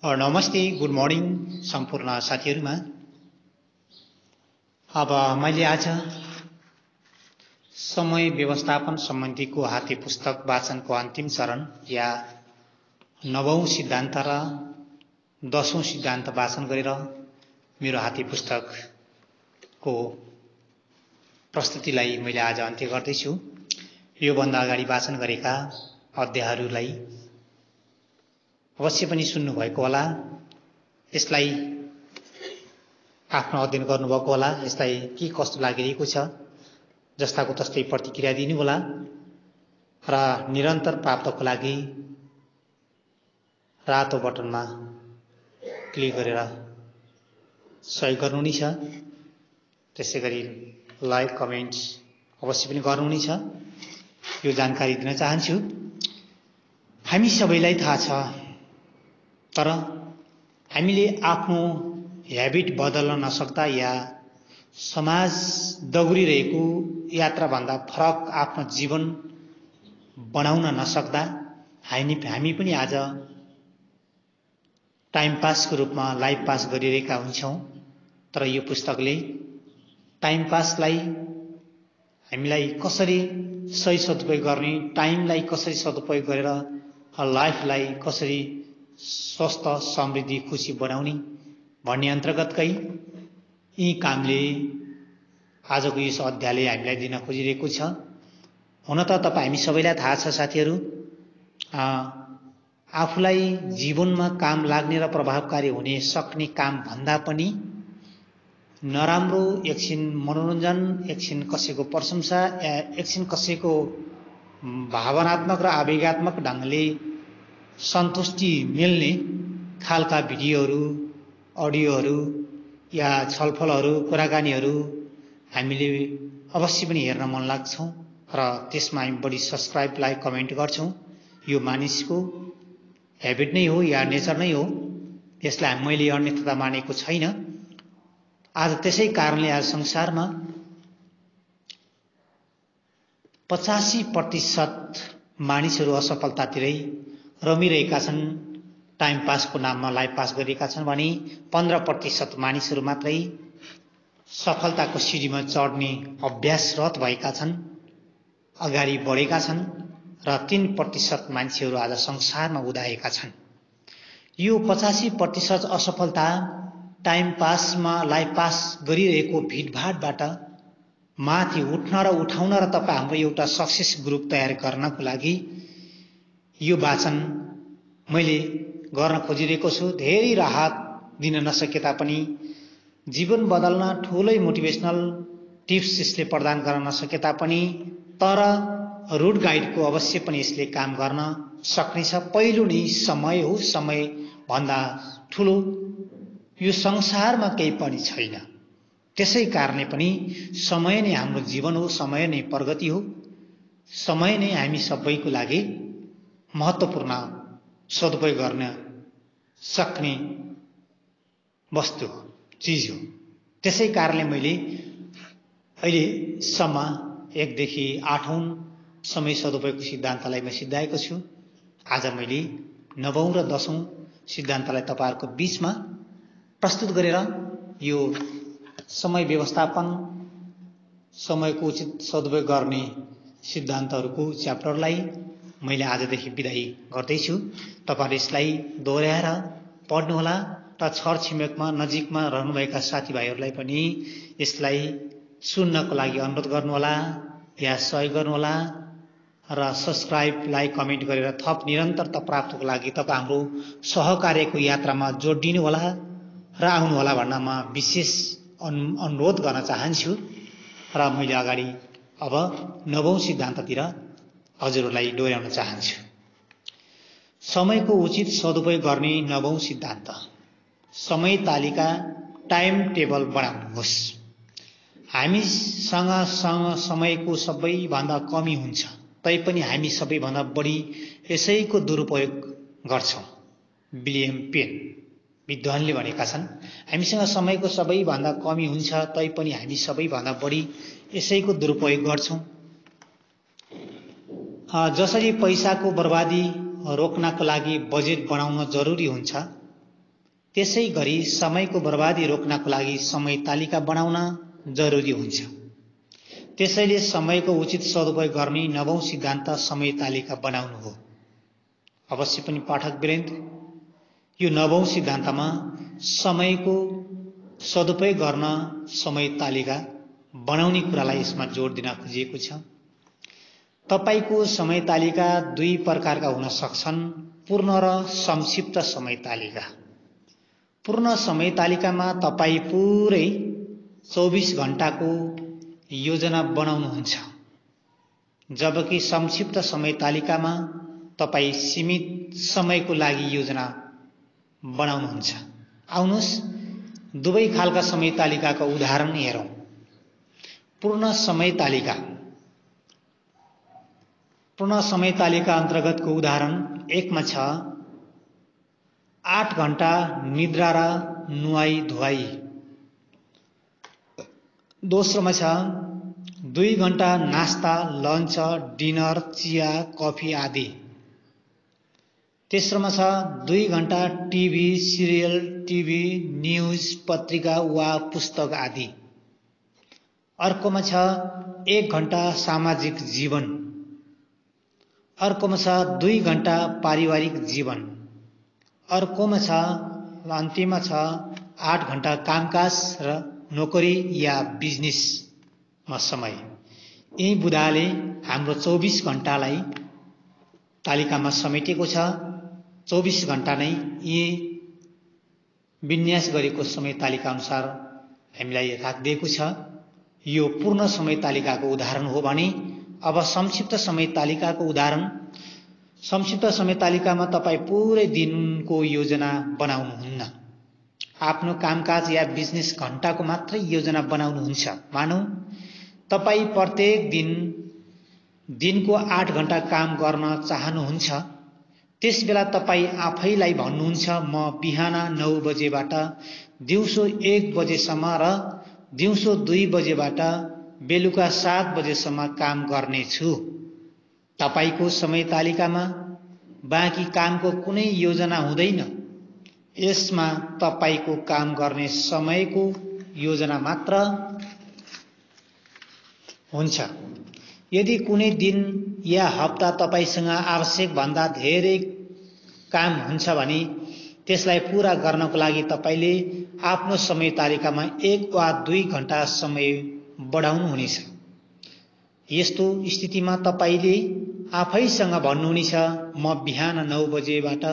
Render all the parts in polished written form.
नमस्ते, good morning सम्पूर्ण साथीहरुमा। अब मैले आज समय व्यवस्थापन सम्बन्धीको हाते पुस्तक वाचनको अन्तिम चरण या 9औं सिद्धान्त र 10औं सिद्धान्त वाचन गरेर मेरो हाते पुस्तकको प्रस्तुतिलाई मैले आज अन्त्य गर्दैछु। यो भन्दा अगाडि वाचन गरेका अध्यायहरूलाई अवश्य पनि सुन्नु भएको होला। यसलाई आफ्नो अध्ययन गर्नुभएको होला। यसलाई के कस्तो लागिरहेको छ जस्ताको तस्तै प्रतिक्रिया दिनु होला र निरन्तर प्राप्तको लागि रातो बटनमा क्लिक गरेर सहयोग गर्नुहुनेछ। त्यसैगरी लाइक कमेन्ट अवश्य पनि गर्नुहुनेछ। यो जानकारी दिन चाहन्छु। हामी सबैलाई थाहा छ, तर हामीले आफ्नो ह्याबिट बदल्न नसक्दा या समाज दगुरिरहेको यात्राभन्दा फरक आफ्नो जीवन बनाउन नसक्दा हामी पनि आज टाइम पासको रूपमा लाइफ पास गरिरहेका हुन्छौं। तर यो पुस्तकले टाइम पासलाई हामीलाई कसरी सही सदुपयोग गर्ने, टाइमलाई कसरी सदुपयोग गरेर लाइफलाई कसरी स्वस्थ समृद्धि खुशी बनाउने भन्ने अन्तर्गतकै यी कामले आजको यस अध्यायले हामीलाई दिन खोजिरहेको छ। हुन त हामी सबैलाई थाहा छ साथीहरु, आफूलाई जीवनमा काम लाग्ने र प्रभावकारी हुने सक्ने काम भन्दा पनि नराम्रो एकछिन मनोरञ्जन, एकछिन कसैको प्रशंसा, एकछिन कसैको भावनात्मक र आवेगात्मक ढंगले सन्तुष्टि मिल्ने खालका भिडियोहरू, अडियोहरू या छलफलहरू, कुराकानीहरू हामीले अवश्य पनि हेर्न मन लाग्छौं र त्यसमा हामी बढी सब्स्क्राइब, लाइक, कमेन्ट गर्छौं। यो मानिसको ह्याबिट नै हो या नेचर नै हो। यसलाई मैले अन्यथा मानेको छैन। आज त्यसै कारणले आज संसारमा 85% मानिसहरू असफलतातिरै रमिरहेका छन्, टाइम पासको नाममा लाइफ पास गरिरहेका छन् भने 15% मानिसहरू मात्रै सफलताको सिडीमा चढ्ने अभ्यासरत भएका छन्, अगाडि बढेका छन् र 3% मान्छेहरू आज संसारमा उदाएका छन्। यो 85% असफलता टाइम पासमा लाइफ पास गरिरहेको भिडभाडबाट माथि उठ्न र उठाउन र तपाईं हाम्रो एउटा सक्सेस ग्रुप तयार गर्नको लागि यो वाचन मैले गर्न खोजिरहेको छु। धेरै राहत दिन नसके तापनि, जीवन बदल्न ठूलै मोटिभेशनल टिप्स यसले प्रदान गर्न नसके तापनि, तर रुट गाइडको अवश्य पनि यसले काम गर्न सक्नेछ। पहिलो नै समय हो। समय भन्दा ठूलो यो संसारमा केही पनि छैन। त्यसै कारणले पनि समय नै हाम्रो जीवन हो, समय नै प्रगति हो, समय नै हामी सबैको लागि महत्त्वपूर्ण सदुपयोग गर्न सक्ने वस्तु हो, चीज हो। त्यसै कारणले मैले अहिलेसम्म 1 देखि 8औं समय सदुपयोगको सिद्धान्तलाई म सिद्धाएको छु। आज मैले 9औं र 10औं सिद्धान्तलाई तपाईहरुको बीचमा प्रस्तुत गरेर यो समय व्यवस्थापन, समयको उचित सदुपयोग गर्ने सिद्धान्तहरूको च्याप्टरलाई मैले आजदेखि बिदाई गर्दैछु। तपाईहरु यसलाई दोहोर्याएर पढ्नुहोला र छरछिमेकमा नजिकमा रहनुभएका साथीभाइहरूलाई पनि यसलाई सुन्नको लागि अनुरोध गर्नुहोला या सहयोग गर्नुहोला र सब्स्क्राइब, लाइक, कमेन्ट गरेर थप निरन्तरता प्राप्तको लागि तपाईं हाम्रो सहकार्यको यात्रामा जोडिनु होला र आउनु होला भन्न म विशेष अनुरोध गर्न चाहन्छु। र मैले अगाडि अब 9औं सिद्धान्ततिर हजुरहरूलाई डोर्याउन चाहन्छु। समयको उचित सदुपयोग गर्ने 9औं सिद्धान्त। समय तालिका, टाइम टेबल बनाउनुहोस्। हामीसँग समयको सबैभन्दा कमी हुन्छ, तैपनि हामी सबैभन्दा बढी यसैको दुरुपयोग गर्छौं। विलियम पेन विद्वानले भनेका छन्, हामीसँग समयको सबैभन्दा कमी हुन्छ, तैपनि हामी सबैभन्दा बढी यसैको दुरुपयोग गर्छौं। जसरी पैसाको बर्बादी रोक्नको लागि बजेट बनाउन जरुरी हुन्छ, त्यसै गरी समयको बर्बादी रोक्नको लागि समय तालिका बनाउन जरुरी हुन्छ। त्यसैले समयको उचित सदुपयोग गर्ने 9औं सिद्धान्त समय तालिका बनाउनु हो। अवश्य पनि पाठक वृन्द, यो 9औं सिद्धान्तमा समयको सदुपयोग गर्न समय तालिका बनाउने कुरालाई यसमा जोड दिन खोजिएको छ। तपाईको समय तालिका दुई प्रकारका हुन सक्छन्, पूर्ण र संक्षिप्त समय तालिका। पूर्ण समय तालिकामा तपाई पुरै 24 घण्टाको योजना बनाउनुहुन्छ, जबकि संक्षिप्त समय तालिकामा तपाई सीमित समयको लागि योजना बनाउनुहुन्छ। आउनुहोस् दुवै खालका समय तालिकाका उदाहरण हेरौं। पूर्ण समय तालिका अन्तर्गतको उदाहरण 1 मा छ 8 घण्टा निद्रा र नुहाई धुवाई। दोस्रोमा छ 2 घण्टा नास्ता, लन्च, डिनर, चिया, कफी आदि। तेस्रोमा छ 2 घण्टा टिभी सिरियल, टिभी न्यूज, पत्रिका वा पुस्तक आदि। अर्कोमा छ 1 घण्टा सामाजिक जीवन। अर्कोमा छ 2 घण्टा पारिवारिक जीवन। अर्कोमा छ अन्तिममा छ 8 घण्टा कामकाज र नोकरी या बिजनेसमा समय। यही बुदाले हाम्रो 24 घण्टालाई तालिकामा समेटेको छ। 24 घण्टा नै यी विन्यास गरेको समय तालिका अनुसार हामीलाई राखिदिएको छ। यो पूर्ण समय तालिकाको उदाहरण हो भने अब संक्षिप्त समय तालिकाको उदाहरण। संक्षिप्त समय तालिकामा तपाई पुरै दिनको योजना बनाउनुहुन्न, आफ्नो कामकाज या बिजनेस घण्टाको मात्रै योजना बनाउनुहुन्छ। मानौ तपाई प्रत्येक दिनको 8 घण्टा काम गर्न चाहनुहुन्छ। त्यसबेला तपाई आफैलाई भन्नुहुन्छ, म बिहान 9 बजेबाट दिउँसो 1 बजेसम्म र दिउँसो 2 बजेबाट बेलुका 7 बजेसम्म काम गर्नेछु। तपाईको समय तालिकामा बाँकी कामको कुनै योजना हुँदैन। यसमा तपाईको काम गर्ने समयको योजना मात्र हुन्छ। यदि कुनै दिन या हप्ता तपाईसँग आवश्यक भन्दा धेरै काम हुन्छ भने त्यसलाई पूरा गर्नको लागि तपाईले आफ्नो समय तालिकामा 1 वा 2 घण्टा समय बढाउनु हुनेछ। यस्तो स्थितिमा तपाईले आफैसँग भन्नुहुनेछ, म बिहान 9 बजेबाट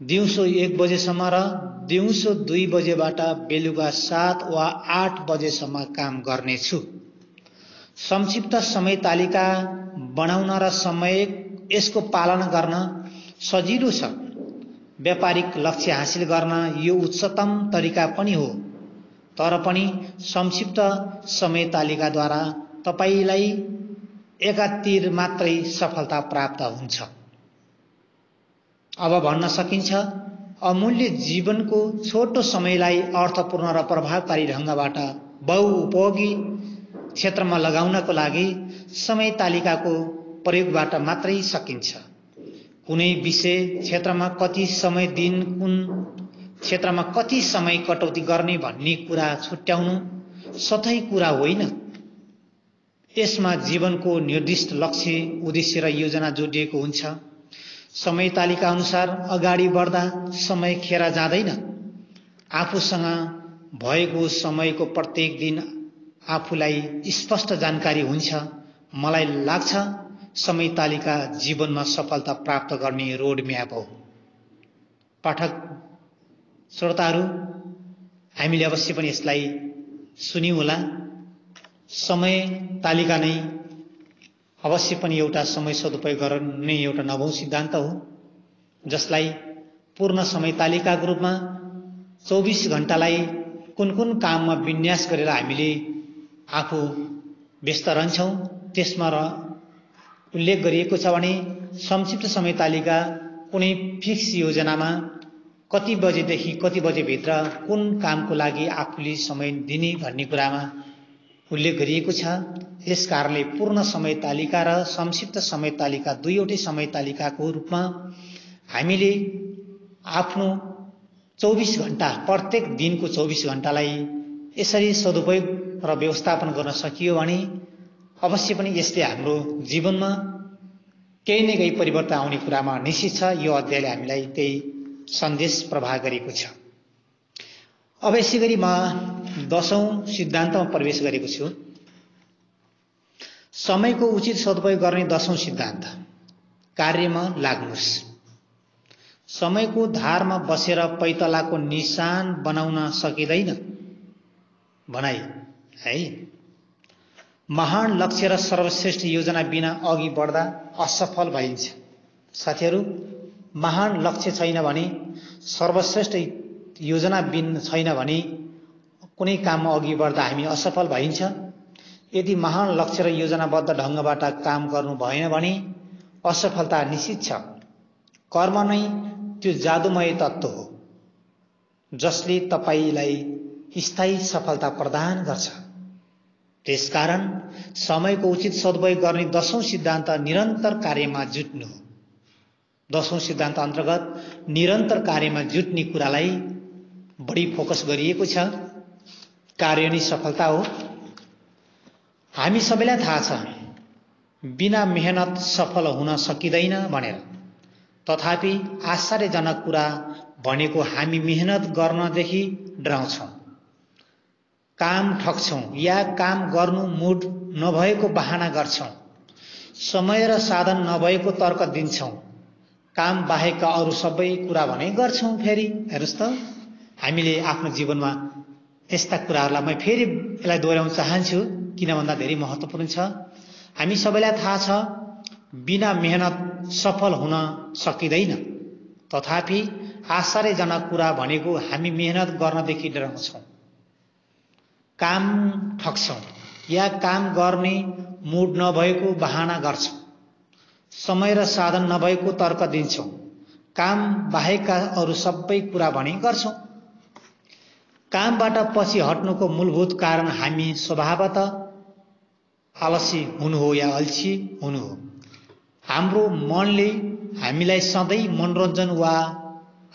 दिउँसो 1 बजेसम्म र दिउँसो 2 बजेबाट बेलुका 7 वा 8 बजेसम्म काम गर्नेछु। संक्षिप्त समय तालिका बनाउन र यसको पालना गर्न सजिलो छ। व्यापारिक लक्ष्य हासिल गर्न यो उच्चतम तरिका पनि हो। तर पनि संक्षिप्त समय तालिकाद्वारा तपाईलाई एकातिर मात्रै सफलता प्राप्त हुन्छ। अब भन्न सकिन्छ, अमूल्य जीवनको छोटो समयलाई अर्थपूर्ण र प्रभावकारी ढंगबाट बहुउपयोगी क्षेत्रमा लगाउनको लागि समय तालिकाको प्रयोगबाट मात्रै सकिन्छ। कुनै विषय क्षेत्रमा कति समय दिन, कुन क्षेत्रमा कति समय कटौती गर्ने भन्ने कुरा छुट्याउनु सतै कुरा होइन। यसमा जीवनको निर्दिष्ट लक्ष्य, उद्देश्य र योजना जोडिएको हुन्छ। समय तालिका अनुसार अगाडि बढ्दा समय खेर जाँदैन। आफूसँग भएको समयको प्रत्येक दिन आफूलाई स्पष्ट जानकारी हुन्छ। मलाई लाग्छ समय तालिका जीवनमा सफलता प्राप्त गर्ने रोड म्याप हो। पाठक श्रोताहरू, हामीले अवश्य पनि यसलाई सुन्यौं होला। समय तालिका नै अवश्य पनि एउटा समय सदुपयोग गर्ने एउटा 9औं सिद्धान्त हो, जसलाई पूर्ण समय तालिकाको रूपमा 24 घण्टालाई कुन कुन काममा विन्यास गरेर हामीले आफू व्यस्त रहन्छौं त्यसमा उल्लेख गरिएको छ भने संक्षिप्त समय तालिका कुनै फिक्स योजनामा कति बजेदेखि कति बजेभित्र कुन कामको लागि आफूले समय दिने भन्ने कुरामा उल्लेख गरिएको छ। यसकारणले पूर्ण समय तालिका र संक्षिप्त समय तालिका दुईवटै समय तालिकाको रूपमा हामीले आफ्नो 24 घण्टा प्रत्येक दिनको 24 घण्टालाई यसरी सदुपयोग र व्यवस्थापन गर्न सकियो भने अवश्य पनि यसले हाम्रो जीवनमा केही न केही परिवर्तन आउने कुरामा निश्चित छ। यो अध्यायले हामीलाई त्यही सन्देश प्रवाह गरेको छ। अब यसै गरी म 10औं सिद्धान्तमा प्रवेश गरेको छु। समयको उचित सदुपयोग गर्ने 10औं सिद्धान्त, कार्यमा लाग्नुहोस्। समयको धारमा बसेर पैतलाको निशान बनाउन सकिँदैन भनाइ है। महान लक्ष्य र सर्वश्रेष्ठ योजना बिना अघि बढ्दा असफल भइन्छ। साथीहरू, महान लक्ष्य छैन भने, सर्वश्रेष्ठ योजना छैन भने कुनै काममा अघि बढ्दा हामी असफल भइन्छ। यदि महान लक्ष्य र योजनाबद्ध ढङ्गबाट काम गर्नु भएन भने असफलता निश्चित छ। कर्म नै त्यो जादुमय तत्त्व हो जसले तपाईलाई स्थायी सफलता प्रदान गर्छ। त्यसकारण समयको उचित सदुपयोग गर्ने 10औं सिद्धान्त निरन्तर कार्यमा जुट्नु हो। 10औं सिद्धान्त अन्तर्गत निरन्तर कार्यमा जुट्ने कुरालाई बढी फोकस गरिएको छ। कार्य नै सफलता हो। हामी सबैलाई थाहा छ बिना मेहनत सफल हुन सकिँदैन भनेर। तथापि आश्चर्यजनक कुरा भनेको हामी मेहनत गर्नदेखि डराउँछौं, काम ठग्छौं या काम गर्नु मुड नभएको बहाना गर्छौं, समय र साधन नभएको तर्क दिन्छौं, काम बाहेकका अरू सबै कुरा भने गर्छौं। फेरि हेर्नुस् त, हामीले आफ्नो जीवनमा यस्ता कुराहरूलाई म फेरि यसलाई दोहोर्याउन चाहन्छु किन भन्दा धेरै महत्त्वपूर्ण छ। हामी सबैलाई थाहा छ बिना मेहनत सफल हुन सकिँदैन। तथापि आश्चर्यजनक कुरा भनेको हामी मेहनत गर्नदेखि डराउँछौं, काम ठग्छौं या काम गर्ने मुड नभएको बहाना गर्छौं, समय र साधन नभएको तर्क दिन्छौं, काम बाहेकका अरू सबै कुरा भने गर्छौं। कामबाट पछि हट्नुको मूलभूत कारण हामी स्वभावतः आलसी हुनु हो या अल्छी हुनु हो। हाम्रो मनले हामीलाई सधैँ मनोरञ्जन वा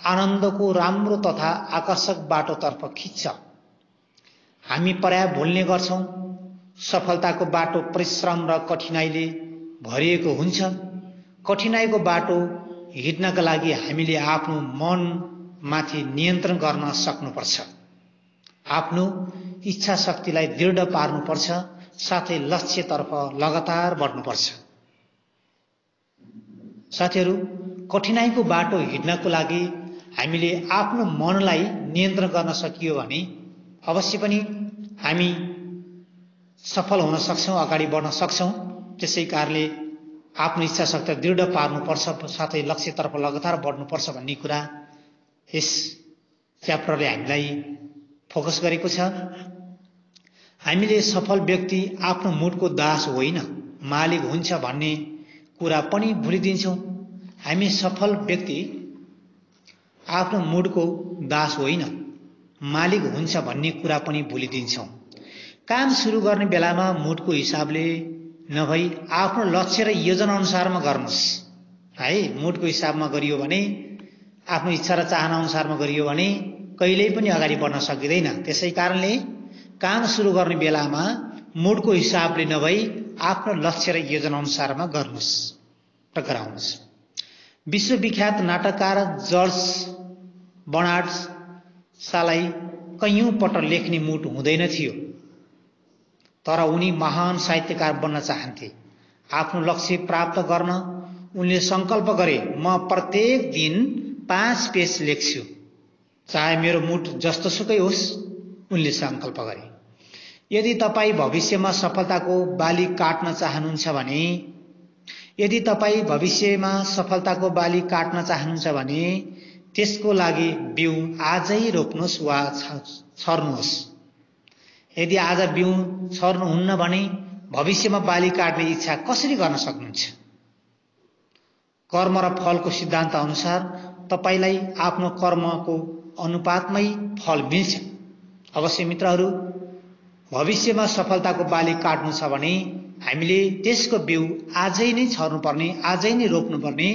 आनन्दको राम्रो तथा आकर्षक बाटोतर्फ खिच्छ। हामी प्राय भुल्ने गर्छौं सफलताको बाटो परिश्रम र कठिनाइले भरिएको हुन्छ। कठिनाइको बाटो हिँड्नका लागि हामीले आफ्नो मनमाथि नियन्त्रण गर्न सक्नुपर्छ, आफ्नो इच्छा शक्तिलाई दृढ पार्नुपर्छ, साथै लक्ष्यतर्फ लगातार बढ्नुपर्छ। साथीहरू, कठिनाइको बाटो हिँड्नको लागि हामीले आफ्नो मनलाई नियन्त्रण गर्न सकियो भने अवश्य पनि हामी सफल हुन सक्छौं, अगाडि बढ्न सक्छौं। त्यसै कारणले आफ्नो इच्छा शक्ति दृढ पार्नुपर्छ, साथै लक्ष्यतर्फ लगातार बढ्नुपर्छ भन्ने कुरा यस च्याप्टरले हामीलाई फोकस गरेको छ। हामीले सफल व्यक्ति आफ्नो मुडको दास होइन, मालिक हुन्छ भन्ने कुरा पनि भुलिदिन्छौं। हामी सफल व्यक्ति आफ्नो मुडको दास होइन, मालिक हुन्छ भन्ने कुरा पनि भुलिदिन्छौं। काम सुरु गर्ने बेलामा मुडको हिसाबले नभई आफ्नो लक्ष्य र योजना अनुसारमा गर्नुस् है। मुडको हिसाबमा गरियो भने, आफ्नो इच्छा र चाहना अनुसारमा गरियो भने कहिल्यै पनि अगाडि बढ्न सकिँदैन। त्यसै कारणले काम सुरु गर्ने बेलामा मुडको हिसाबले नभई आफ्नो लक्ष्य र योजना अनुसारमा गर्नुस् र गराउनुस्। विश्वविख्यात नाटककार जर्ज बर्नार्ड शालाई कैयौं पटक लेख्ने मुड हुँदैन थियो, तर उनी महान साहित्यकार बन्न चाहन्थे। आफ्नो लक्ष्य प्राप्त गर्न उनले संकल्प गरे, म प्रत्येक दिन 5 पेज लेख्छु, चाहे मेरो मुड जस्तोसुकै होस्। उनले संकल्प गरे। यदि तपाईँ भविष्यमा सफलताको बाली काट्न चाहनुहुन्छ भने त्यसको लागि बिउ आजै रोप्नुहोस् वा छर्नुहोस्। यदि आज बिउ छर्नुहुन्न भने भविष्यमा बाली काट्ने इच्छा कसरी गर्न सक्नुहुन्छ? कर्म र फलको सिद्धान्त अनुसार तपाईलाई आफ्नो कर्मको अनुपातमै फल मिल्छ। अवश्य मित्रहरू, भविष्यमा सफलताको बाली काट्नु छ भने हामीले त्यसको बिउ आजै नै छर्नुपर्ने, आजै नै रोप्नुपर्ने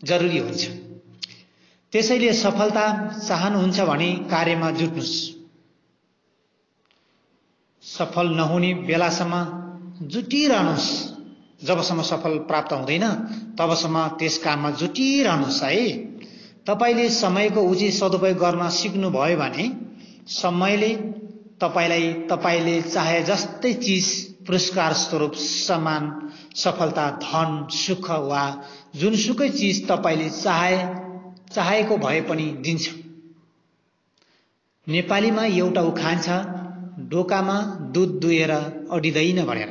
जरुरी हुन्छ। त्यसैले सफलता चाहनुहुन्छ भने कार्यमा जुट्नुस्। सफल नहुने बेलासम्म जुटिरहनुस्। जबसम्म सफल प्राप्त हुँदैन तबसम्म त्यस काममा जुटिरहनुस् है। तपाईले समयको उचित सदुपयोग गर्न सिक्नुभयो भने समयले तपाईलाई तपाईले चाहे जस्तै चीज, पुरस्कार स्वरूप सम्मान, सफलता, धन, सुख वा जुनसुकै चीज तपाईले चाहेको भए पनि दिन्छ। नेपालीमा एउटा उखान छ, डोकामा दूध दुहेर अडिँदैन भनेर।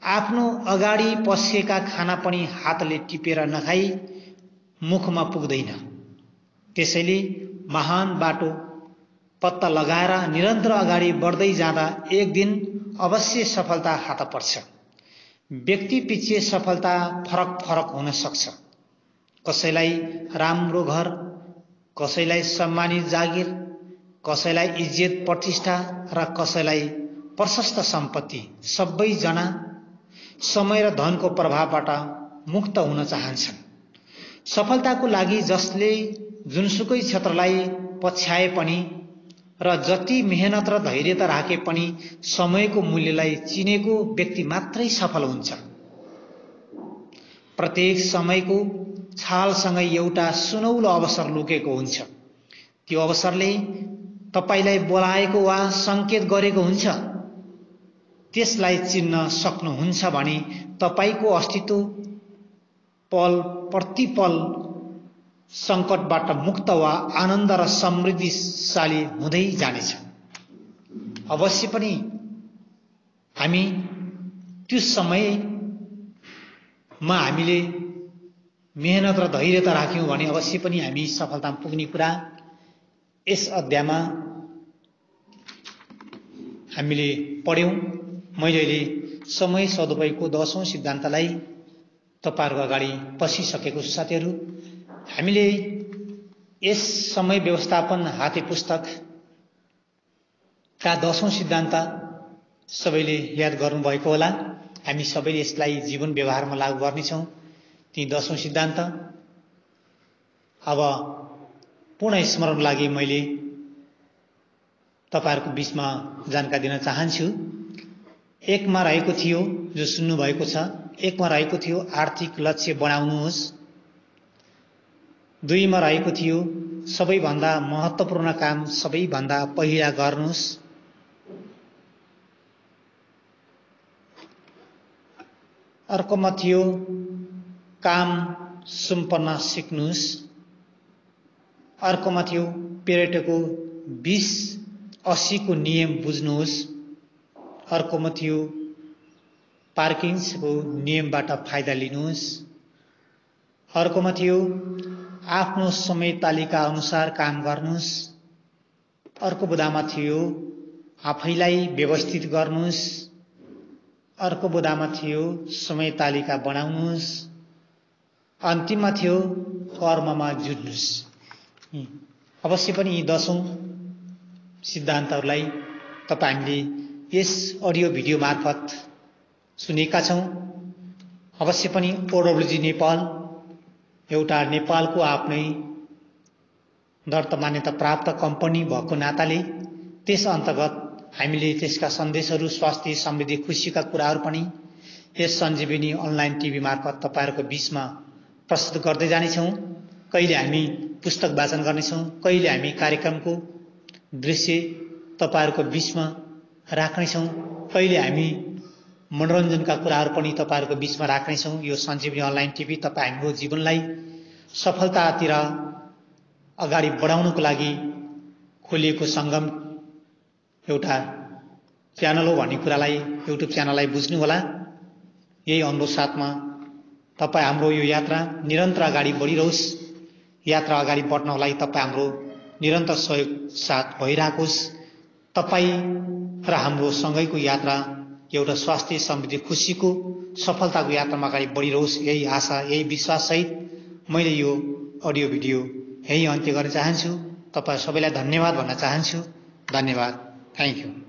आफ्नो अगाडि पस्केका खाना पनि हातले टिपेर नखाई मुखमा पुग्दैन। त्यसैले महान बाटो पत्ता लगाएर निरन्तर अगाडि बढ्दै जाँदा एक दिन अवश्य सफलता हात पर्छ। व्यक्ति पछि सफलता फरक फरक हुन सक्छ। कसैलाई राम्रो घर, कसैलाई सम्मानित जागिर, कसैलाई इज्जत प्रतिष्ठा र कसैलाई प्रशस्त सम्पत्ति। सबैजना समय र धनको प्रभावबाट मुक्त हुन चाहन्छन्। सफलताको लागि जसले जुनसुकै क्षेत्रलाई पछ्याए पनि र जति मेहनत र धैर्यता राखे पनि समयको मूल्यलाई चिनेको व्यक्ति मात्रै सफल हुन्छ। प्रत्येक समयको छालसँगै एउटा सुनौलो अवसर लुकेको हुन्छ। त्यो अवसरले तपाईलाई बोलाएको वा संकेत गरेको हुन्छ। त्यसलाई चिन्न सक्नुहुन्छ भने तपाईको अस्तित्व पल प्रतिपल संकटबाट मुक्त वा आनन्द र समृद्धिशाली हुँदै जानेछ। अवश्य पनि हामी त्यो समयमा हामीले मेहनत र धैर्यता राख्यौं भने अवश्य पनि हामी सफलतामा पुग्ने कुरा यस अध्यायमा हामीले पढ्यौं। मैले अहिले समय सदुपयोगको 10औं सिद्धान्तलाई तपाईहरुको अगाडि पसिसकेको छु। साथीहरु, हामीले यस समय व्यवस्थापन हाते पुस्तकका 10औं सिद्धान्त सबैले याद गर्नुभएको होला। हामी सबैले यसलाई जीवन व्यवहारमा लागू गर्नेछौं। ती 10औं सिद्धान्त अब पुनः स्मरण लागि मैले तपाईहरुको बीचमा जानकारी दिन चाहन्छु। 1 मा रहेको थियो, जो सुन्नु भएको छ, 1 मा रहेको थियो आर्थिक लक्ष्य बनाउनुहोस्। 2 मा रहेको थियो सबैभन्दा महत्त्वपूर्ण काम सबैभन्दा पहिला गर्नुहोस्। 2 मा थियो काम सुम्पन्न सिक्नुहोस्। 2 मा थियो पेरेटोको 20-80 को नियम बुझ्नुहोस्। 2 मा थियो पार्किन्सको नियमबाट फाइदा लिनुहोस्। 2 मा थियो आफ्नो समय तालिका अनुसार काम गर्नुहोस्। 2 बुँदामा थियो आफैलाई व्यवस्थित गर्नुहोस्। 2 बुँदामा थियो समय तालिका बनाउनुहोस्। अन्तिममा थियो कर्ममा जुट्नुहोस्। अवश्य पनि यी 10औं सिद्धान्तहरूलाई तपाईले यस अडियो भिडियो मार्फत सुनेका छौं। अवश्य पनि ओडब्ल्युजी नेपाल एउटा नेपालको आफ्नै दर्ता मान्यता प्राप्त कम्पनी भएको नाताले त्यस अन्तर्गत हामीले त्यसका सन्देशहरू, स्वास्थ्य, समृद्धि, खुशीका कुराहरू पनि यस सञ्जीवनी अनलाइन टिभी मार्फत तपाईहरुको बीचमा प्रस्तुत गर्दै जानेछौं। कहिले हामी पुस्तक वाचन गर्नेछौं, कहिले हामी कार्यक्रमको दृश्य तपाईहरुको बीचमा राख्नेछौं, कहिले हामी मनोरञ्जनका कुराहरू पनि तपाईहरुको बीचमा राख्नेछौं। यो सञ्जीवनी अनलाइन टिभी तपाई हाम्रो जीवनलाई सफलतातिर अगाडि बढाउनको लागि खोलिएको संगम एउटा च्यानल हो भन्ने कुरालाई युट्युब च्यानललाई बुझ्नु होला। यही अनुरोध साथमा तपाई हाम्रो यो यात्रा निरन्तर अगाडि बढिरहोस्। यात्रा अगाडि बढ्नलाई तपाई हाम्रो निरन्तर सहयोग साथ भइराखोस्। तपाई र हाम्रो सँगैको यात्रा एउटा स्वास्थ्य, समृद्धि, खुशीको, सफलताको यात्रामा अगाडि बढिरहोस्। यही आशा, यही विश्वास सहित मैले यो अडियो भिडियो यही अन्त्य गर्न चाहन्छु। तपाई सबैलाई धन्यवाद भन्न चाहन्छु। धन्यवाद। Thank you.